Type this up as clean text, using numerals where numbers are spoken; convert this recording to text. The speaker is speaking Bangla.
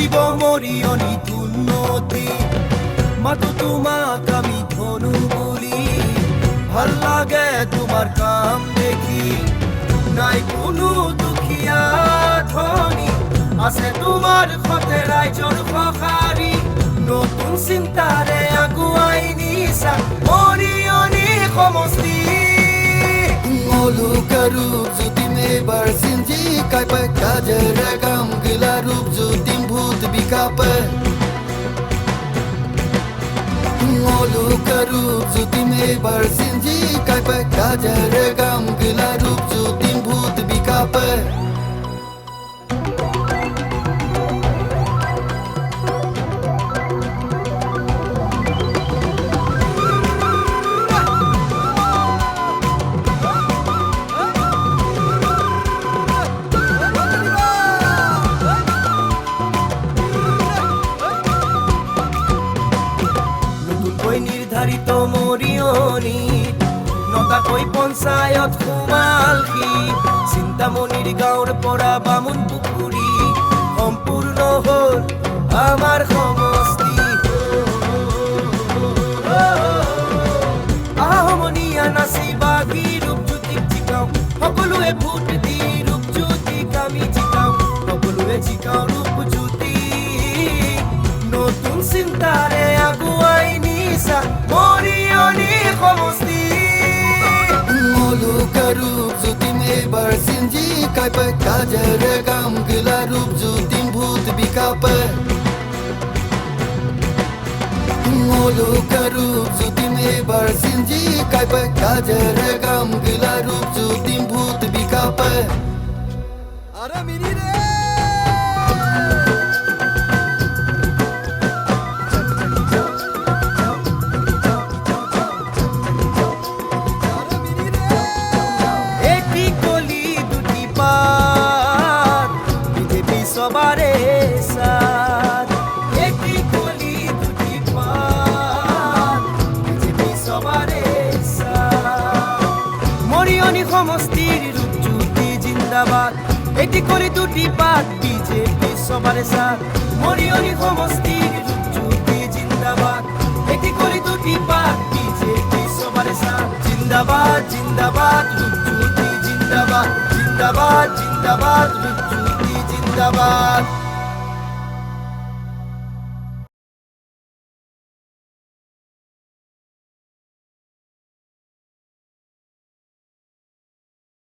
করিব মরিয়নি উন্নতি মাতো তোমাক আমি ধনু বলি ভাল লাগে তোমার কাম দেখি নাই কোনো দুখিয়া ধনী আছে তোমার খতে রাইজর সহাৰি নতুন চিন্তাৰে আগুৱাই নিছা মৰিয়নি সমষ্টি Olukaruk jutim ebar sinji kaipa kajere gam gilarup jutim bhut bikape Olukaruk jutim ebar sinji kaipa kajere gam gilarup jutim bhut bikape নিৰ্ধাৰিত মৰিয়নি নটাকৈ পঞ্চায়ত সোমালহি চিন্তামণিৰ গাঁৱৰ পৰা বামুণ পুখুৰী সম্পূৰ্ণ হ'ল আমাৰ সমষ্টি আহমনীয়া নাচি বাগি ৰূপজ্যোতিক জিকাওঁ সকলোৱে ভোট দি ৰূপজ্যোতিক আমি জিকাওঁ সকলোৱে জিকাওঁ ৰূপজ্যোতি নতুন চিন্তাৰে আগুৱাই মৰিয়নি সমষ্টি Olukaruk jutim ebar sinji kaipa kajere gam gilarup jutim bhut bikape Olukaruk jutim ebar sinji kaipa kajere gam gilarup jutim bhut bikape Are mini re সবারে সাথ একটি কলি দুটি পাত বিজেপি সবারে সাথ মরিয়নি সমষ্টিৰ ৰূপজ্যোতি জিন্দাবাদ একটি কলি দুটি পাত বিজেপি সবারে সাথ মরিয়নি সমষ্টিৰ ৰূপজ্যোতি জিন্দাবাদ একটি কলি দুটি পাত বিজেপি সবারে সাথ জিন্দাবাদ জিন্দাবাদ রূপজ্যোতি জিন্দাবাদ জিন্দাবাদ জিন্দাবাদ রূপজ্যোতি জিন্দাবাদ